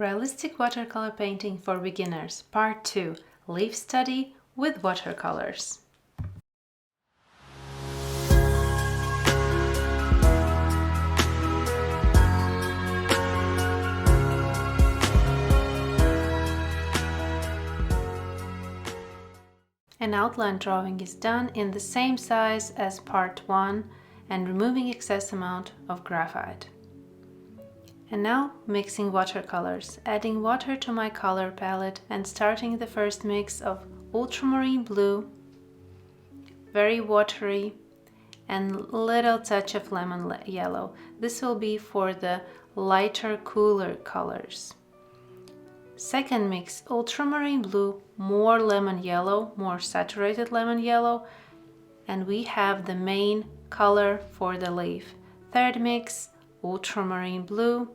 Realistic watercolor painting for beginners, part 2, leaf study with watercolors. An outline drawing is done in the same size as part 1 and removing excess amount of graphite. And now mixing watercolors, adding water to my color palette and starting the first mix of ultramarine blue, very watery, and little touch of lemon yellow. This will be for the lighter, cooler colors. Second mix, ultramarine blue, more lemon yellow, more saturated lemon yellow, and we have the main color for the leaf. Third mix, ultramarine blue,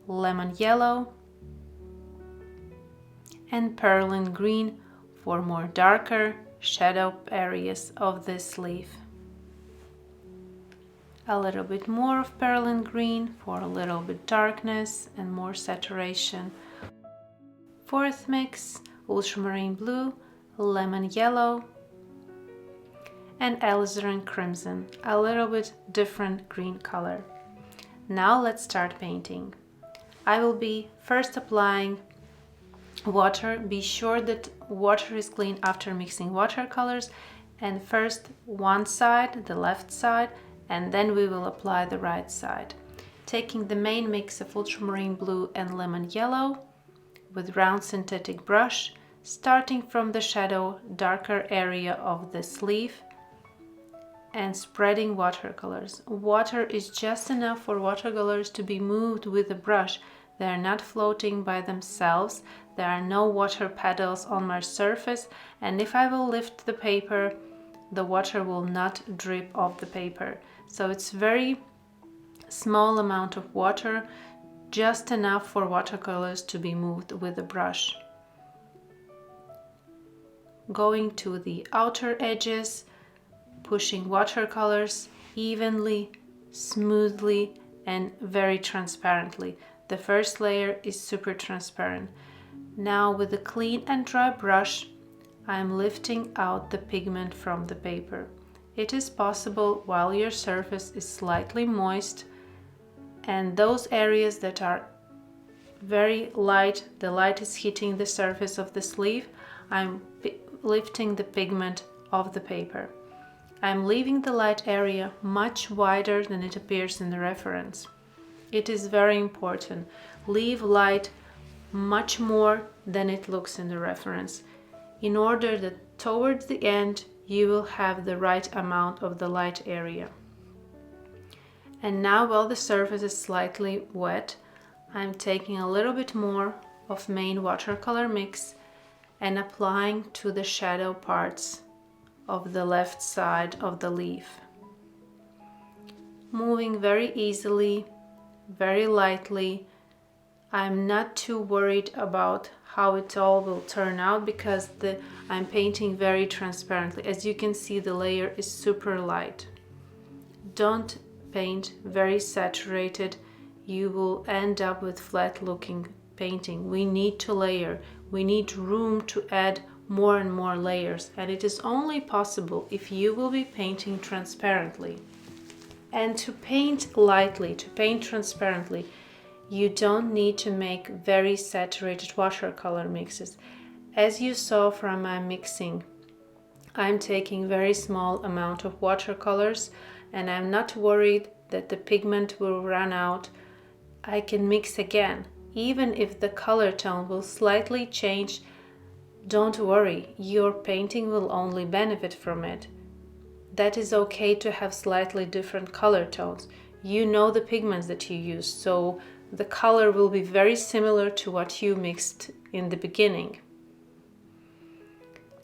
lemon yellow, and perlin green for more darker shadow areas of this leaf. A little bit more of perlin green for a little bit darkness and more saturation. Fourth mix, ultramarine blue, lemon yellow, and alizarin crimson, a little bit different green color. Now let's start painting. I will be first applying water. Be sure that water is clean after mixing watercolors, and first one side, the left side, and then we will apply the right side. Taking the main mix of ultramarine blue and lemon yellow with round synthetic brush, starting from the shadow darker area of this leaf and spreading watercolors. Water is just enough for watercolors to be moved with the brush. They are not floating by themselves. There are no water puddles on my surface, and if I will lift the paper, the water will not drip off the paper. So it's very small amount of water, just enough for watercolors to be moved with the brush. Going to the outer edges, pushing watercolors evenly, smoothly, and very transparently. The first layer is super transparent. Now with a clean and dry brush, I am lifting out the pigment from the paper. It is possible while your surface is slightly moist, and those areas that are very light, the light is hitting the surface of the sleeve, I'm lifting the pigment of the paper. I'm leaving the light area much wider than it appears in the reference. It is very important. Leave light much more than it looks in the reference, in order that towards the end you will have the right amount of the light area. And now while the surface is slightly wet, I'm taking a little bit more of main watercolor mix and applying to the shadow parts of the left side of the leaf. Moving very easily, very lightly. I'm not too worried about how it all will turn out because I'm painting very transparently. As you can see, the layer is super light. Don't paint very saturated. You will end up with flat looking painting. We need to layer. We need room to add more and more layers, and it is only possible if you will be painting transparently. And to paint lightly, to paint transparently, you don't need to make very saturated watercolor mixes. As you saw from my mixing, I'm taking very small amount of watercolors, and I'm not worried that the pigment will run out. I can mix again. Even if the color tone will slightly change, don't worry, your painting will only benefit from it. That is okay to have slightly different color tones. You know the pigments that you use, so the color will be very similar to what you mixed in the beginning.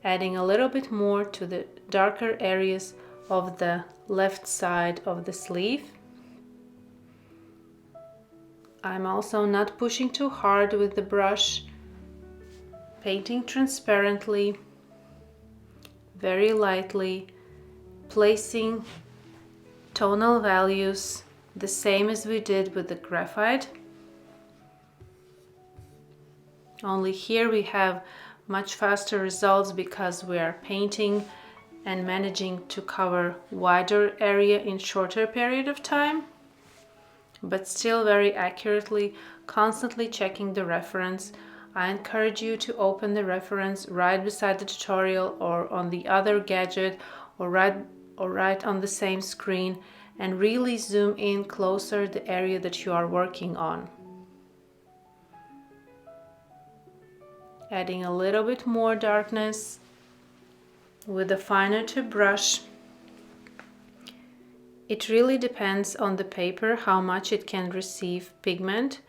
Adding a little bit more to the darker areas of the left side of the sleeve. I'm also not pushing too hard with the brush, painting transparently, very lightly, placing tonal values the same as we did with the graphite. Only here we have much faster results because we are painting and managing to cover wider area in shorter period of time, but still very accurately, constantly checking the reference. I encourage you to open the reference right beside the tutorial or on the other gadget or right on the same screen, and really zoom in closer the area that you are working on. Adding a little bit more darkness with a finer tip brush. It really depends on the paper how much it can receive pigment.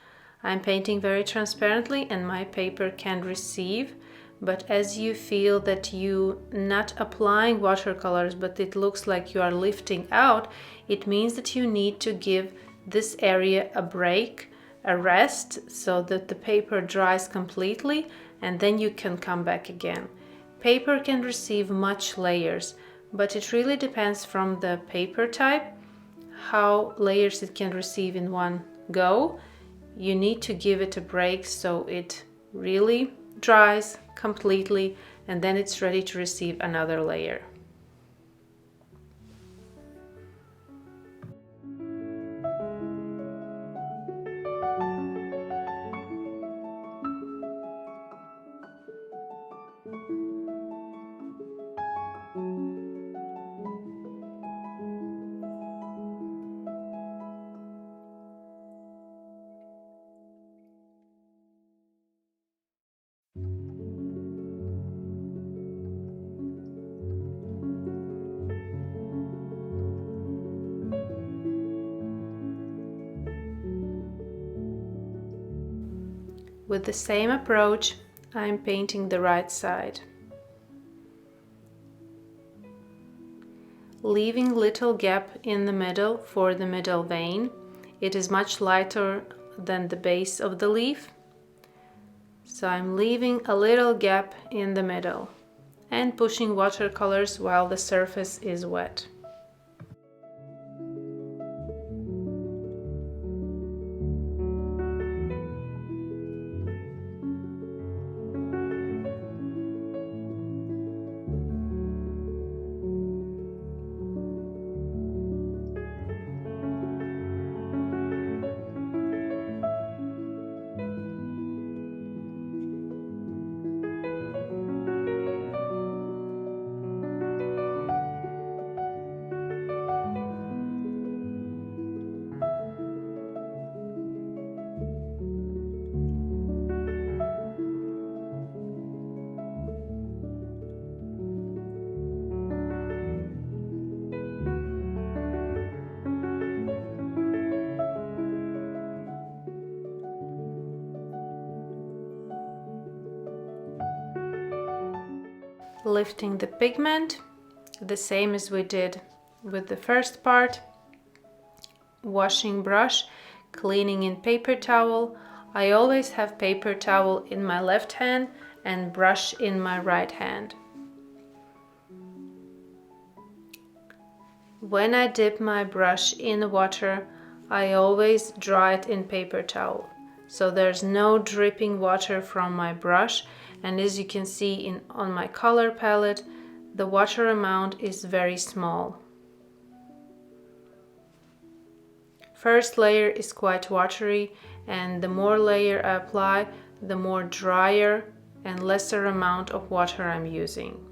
I'm painting very transparently and my paper can receive, but as you feel that you not applying watercolors but it looks like you are lifting out, it means that you need to give this area a break, a rest, so that the paper dries completely, and then you can come back again. Paper can receive much layers, but it really depends from the paper type how layers it can receive in one go. You need to give it a break so it really dries completely, and then it's ready to receive another layer. With the same approach, I'm painting the right side, leaving little gap in the middle for the middle vein. It is much lighter than the base of the leaf, so I'm leaving a little gap in the middle and pushing watercolors while the surface is wet. Lifting the pigment, the same as we did with the first part. Washing brush, cleaning in paper towel. I always have paper towel in my left hand and brush in my right hand. When I dip my brush in water, I always dry it in paper towel, so there's no dripping water from my brush. And as you can see on my color palette, the water amount is very small. First layer is quite watery, and the more layer I apply, the more drier and lesser amount of water I'm using.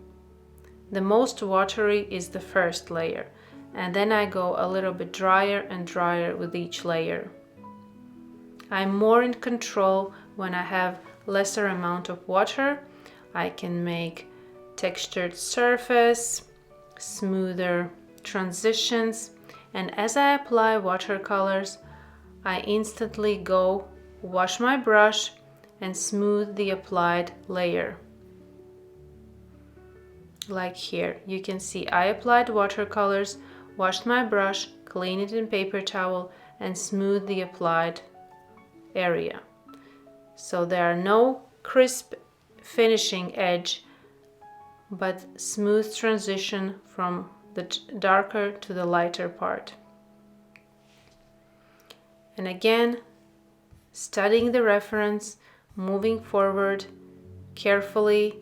The most watery is the first layer, and then I go a little bit drier and drier with each layer. I'm more in control when I have lesser amount of water. I can make textured surface, smoother transitions, and as I apply watercolors, I instantly go wash my brush and smooth the applied layer. Like here, you can see I applied watercolors, washed my brush, clean it in paper towel, and smooth the applied area. So there are no crisp finishing edge, but smooth transition from the darker to the lighter part. And again, studying the reference, moving forward, carefully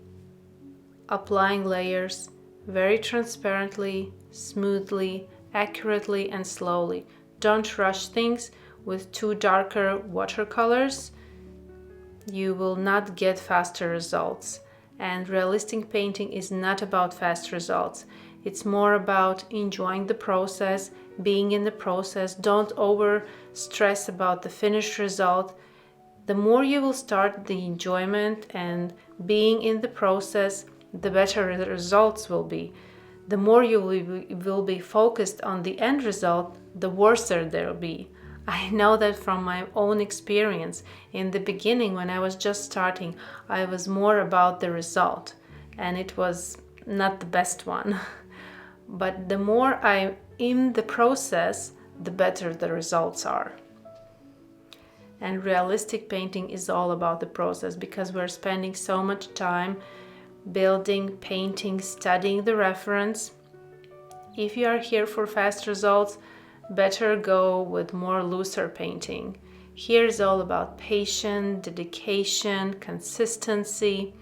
applying layers very transparently, smoothly, accurately, and slowly. Don't rush things with too darker watercolors. You will not get faster results. And realistic painting is not about fast results. It's more about enjoying the process, being in the process. Don't over stress about the finished result. The more you will start the enjoyment and being in the process, the better the results will be. The more you will be focused on the end result, the worse there will be. I know that from my own experience. In the beginning, when I was just starting, I was more about the result, and it was not the best one. But the more I'm in the process, the better the results are. And realistic painting is all about the process, because we're spending so much time building, painting, studying the reference. If you are here for fast results, better go with more looser painting. Here is all about patience, dedication, consistency,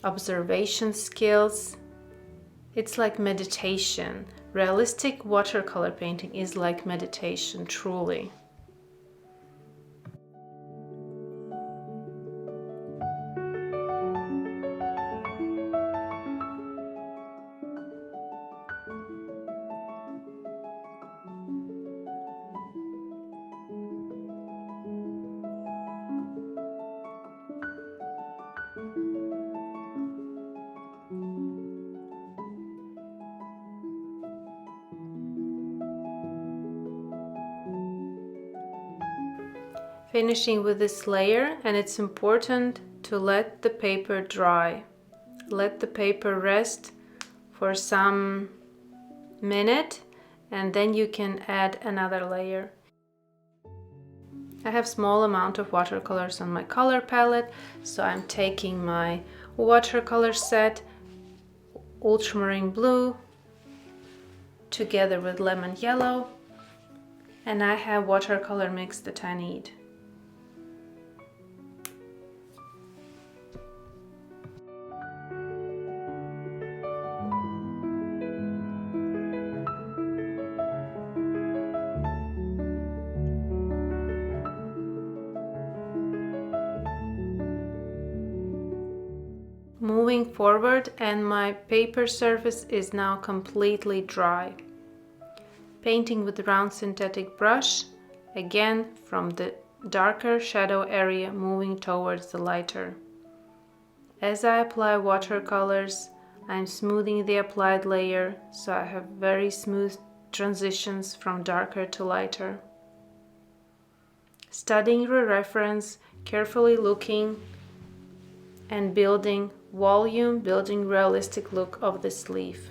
observation skills. It's like meditation. Realistic watercolor painting is like meditation, truly. Finishing with this layer, and it's important to let the paper dry. Let the paper rest for some minute, and then you can add another layer. I have small amount of watercolors on my color palette, so I'm taking my watercolor set, ultramarine blue, together with lemon yellow, and I have watercolor mix that I need. Moving forward, and my paper surface is now completely dry. Painting with round synthetic brush, again from the darker shadow area moving towards the lighter. As I apply watercolors, I'm smoothing the applied layer, so I have very smooth transitions from darker to lighter. Studying the reference, carefully looking and building volume, building realistic look of the sleeve.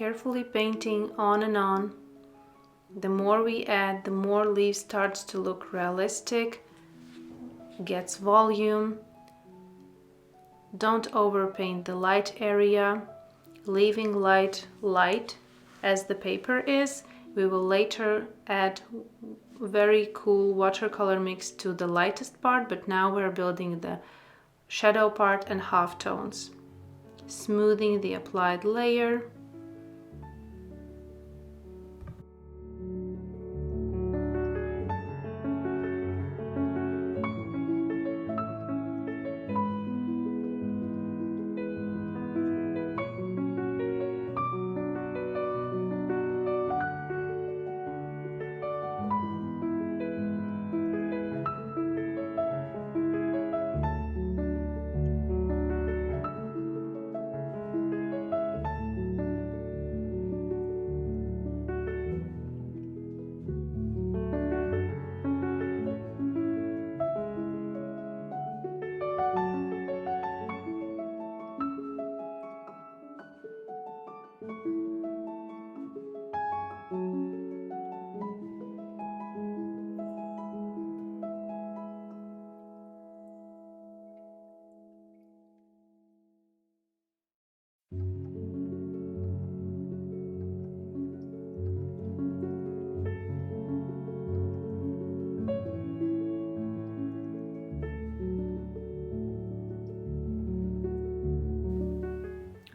carefully painting on and on. The more we add, the more leaf starts to look realistic, gets volume. Don't overpaint the light area, leaving light as the paper is. We will later add very cool watercolor mix to the lightest part, but now we're building the shadow part and halftones. Smoothing the applied layer.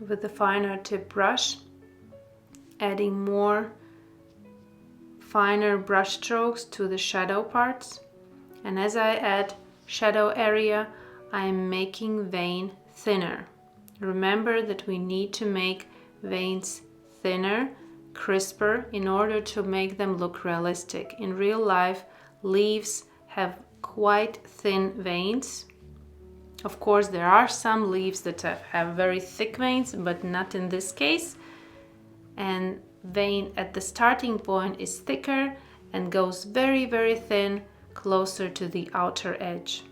With the finer tip brush, adding more finer brush strokes to the shadow parts. And as I add shadow area, I am making vein thinner. Remember that we need to make veins thinner, crisper, in order to make them look realistic. In real life, leaves have quite thin veins. Of course, there are some leaves that have very thick veins, but not in this case. And vein at the starting point is thicker and goes very, very thin, closer to the outer edge.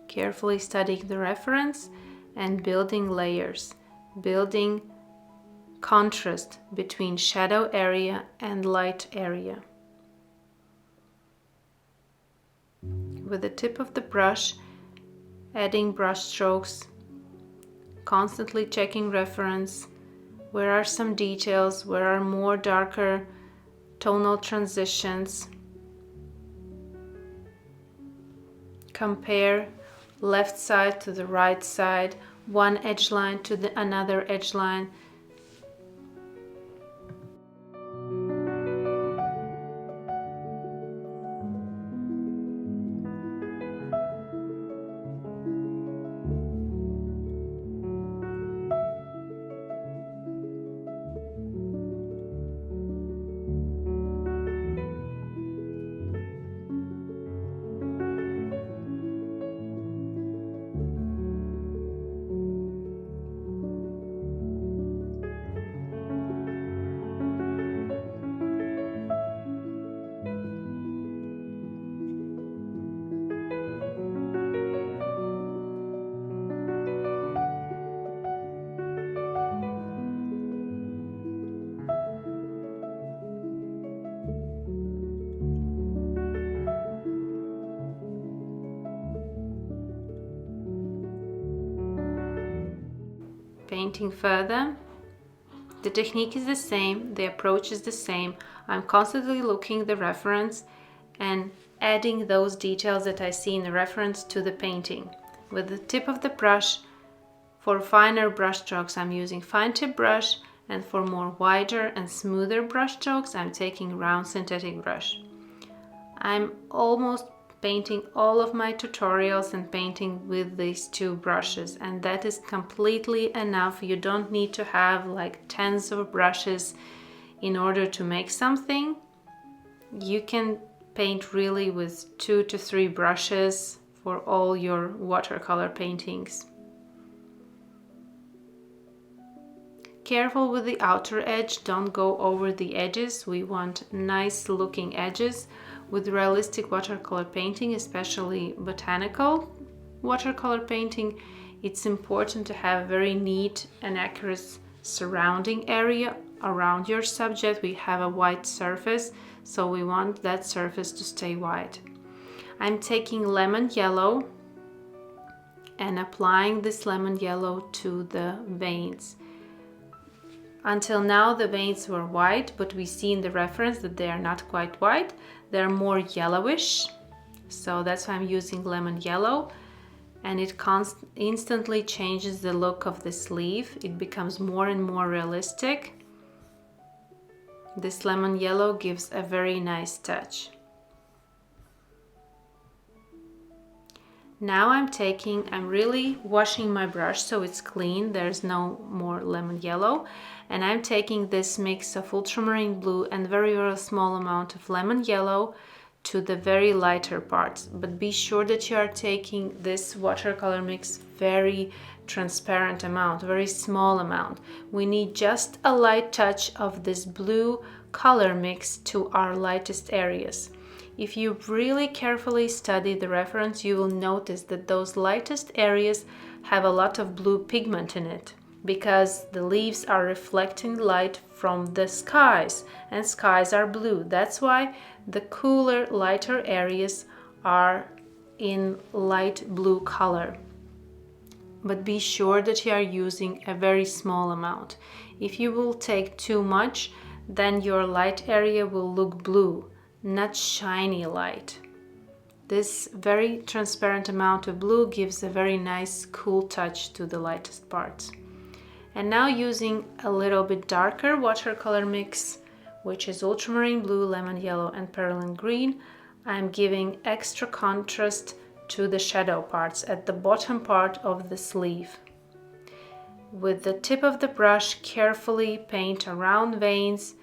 Carefully studying the reference and building layers, building contrast between shadow area and light area. With the tip of the brush, adding brush strokes, constantly checking reference, where are some details, where are more darker tonal transitions. Compare left side to the right side, one edge line to the another edge line. Painting further. The technique is the same, the approach is the same. I'm constantly looking the reference and adding those details that I see in the reference to the painting. With the tip of the brush, for finer brush strokes I'm using fine tip brush, and for more wider and smoother brush strokes I'm taking round synthetic brush. I'm almost painting all of my tutorials and painting with these two brushes, and that is completely enough. You don't need to have like tens of brushes in order to make something. You can paint really with 2 to 3 brushes for all your watercolor paintings. Careful with the outer edge, don't go over the edges. We want nice looking edges. With realistic watercolor painting, especially botanical watercolor painting, it's important to have very neat and accurate surrounding area around your subject. We have a white surface, so we want that surface to stay white. I'm taking lemon yellow and applying this lemon yellow to the veins. Until now the veins were white, but we see in the reference that they are not quite white. They're more yellowish, so that's why I'm using lemon yellow, and it instantly changes the look of the sleeve. It becomes more and more realistic. This lemon yellow gives a very nice touch. Now I'm really washing my brush so it's clean, there's no more lemon yellow, and I'm taking this mix of ultramarine blue and very small amount of lemon yellow to the very lighter parts. But be sure that you are taking this watercolor mix very transparent amount, very small amount. We need just a light touch of this blue color mix to our lightest areas. If you really carefully study the reference, you will notice that those lightest areas have a lot of blue pigment in it, because the leaves are reflecting light from the skies, and skies are blue. That's why the cooler, lighter areas are in light blue color. But be sure that you are using a very small amount. If you will take too much, then your light area will look blue, not shiny light. This very transparent amount of blue gives a very nice cool touch to the lightest parts. And now using a little bit darker watercolor mix, which is ultramarine blue, lemon yellow and perlin green, I'm giving extra contrast to the shadow parts at the bottom part of the sleeve. With the tip of the brush, carefully paint around veins,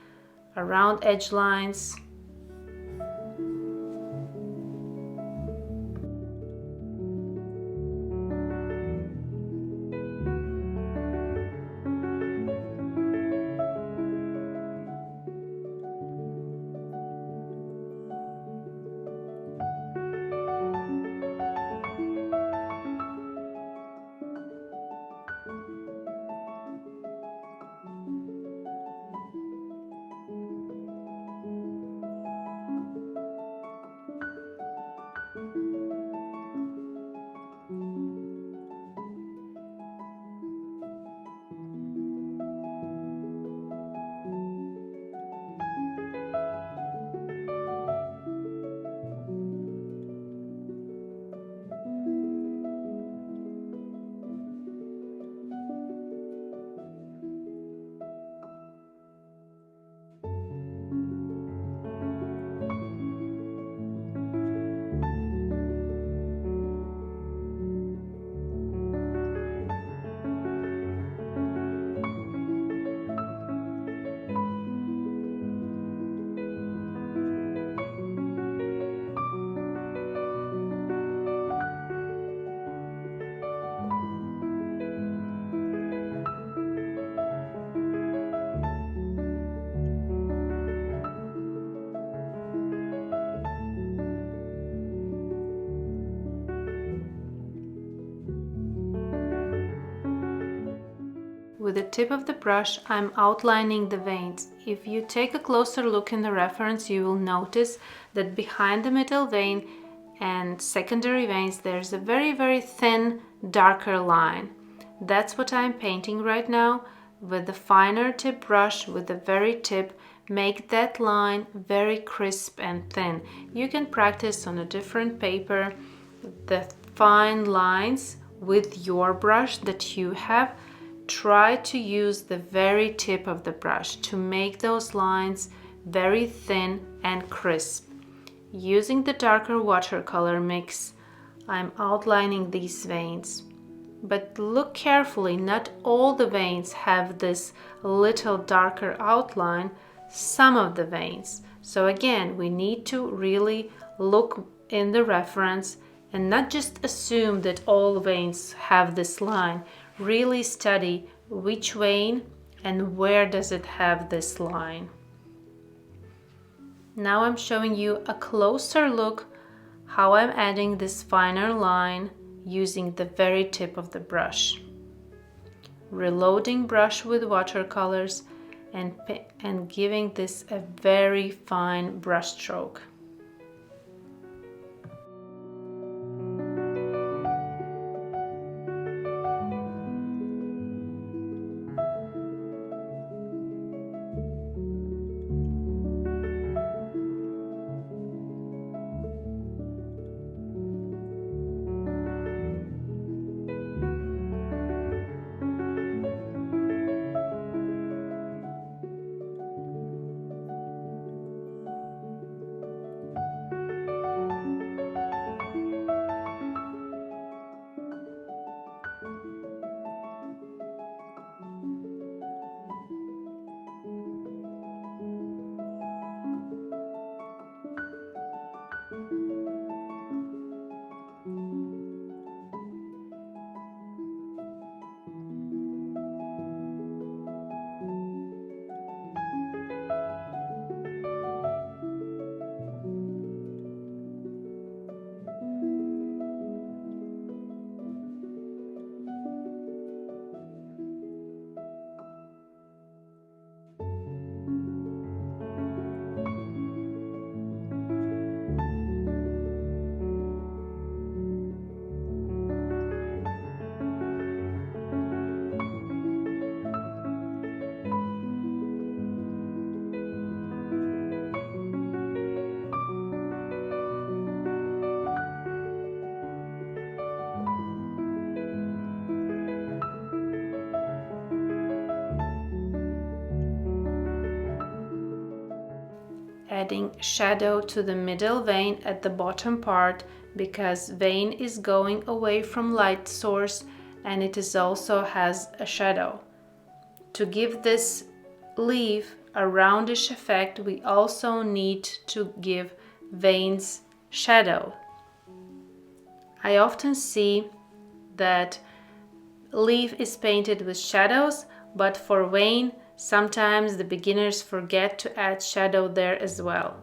around edge lines. with the tip of the brush, I'm outlining the veins. If you take a closer look in the reference, you will notice that behind the middle vein and secondary veins, there's a very, very thin, darker line. That's what I'm painting right now with the finer tip brush, with the very tip. Make that line very crisp and thin. You can practice on a different paper the fine lines with your brush that you have. Try to use the very tip of the brush to make those lines very thin and crisp. Using the darker watercolor mix, I'm outlining these veins. But look carefully, not all the veins have this little darker outline, some of the veins. So again, we need to really look in the reference and not just assume that all veins have this line. Really study which vein and where does it have this line. Now I'm showing you a closer look how I'm adding this finer line using the very tip of the brush. Reloading brush with watercolors and giving this a very fine brush stroke. Adding shadow to the middle vein at the bottom part because vein is going away from light source and it is also has a shadow. To give this leaf a roundish effect, we also need to give veins shadow. I often see that leaf is painted with shadows, but for vein sometimes the beginners forget to add shadow there as well.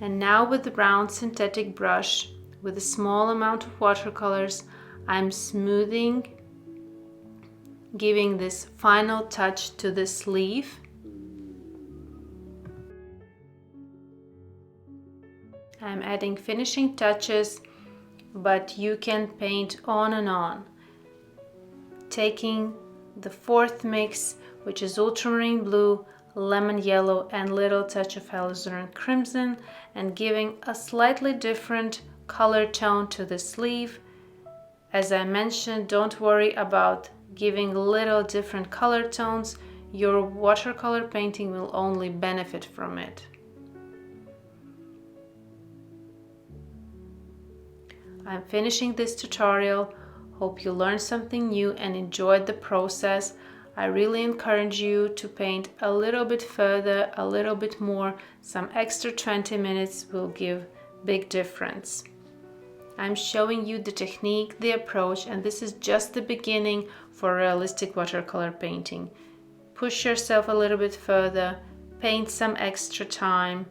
And now with the round synthetic brush, with a small amount of watercolors, I'm smoothing, giving this final touch to this leaf. I'm adding finishing touches, but you can paint on and on. Taking the fourth mix, which is ultramarine blue, lemon yellow, and little touch of alizarin crimson, and giving a slightly different color tone to the sleeve. As I mentioned, don't worry about giving little different color tones. Your watercolor painting will only benefit from it. I'm finishing this tutorial. Hope you learned something new and enjoyed the process. I really encourage you to paint a little bit further, a little bit more. Some extra 20 minutes will give big difference. I'm showing you the technique, the approach, and this is just the beginning for realistic watercolor painting. Push yourself a little bit further, paint some extra time.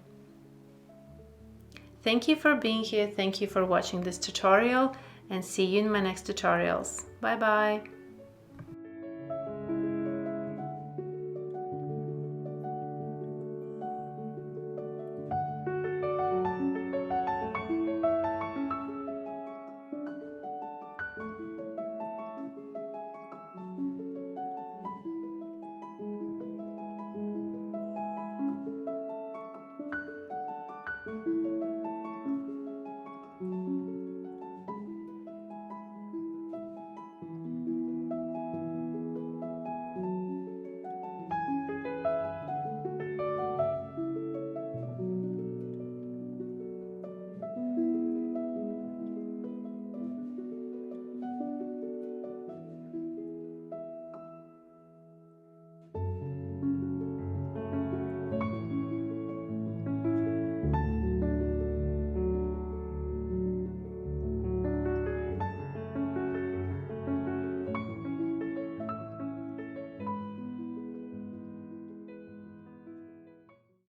Thank you for being here, thank you for watching this tutorial, and see you in my next tutorials. Bye bye!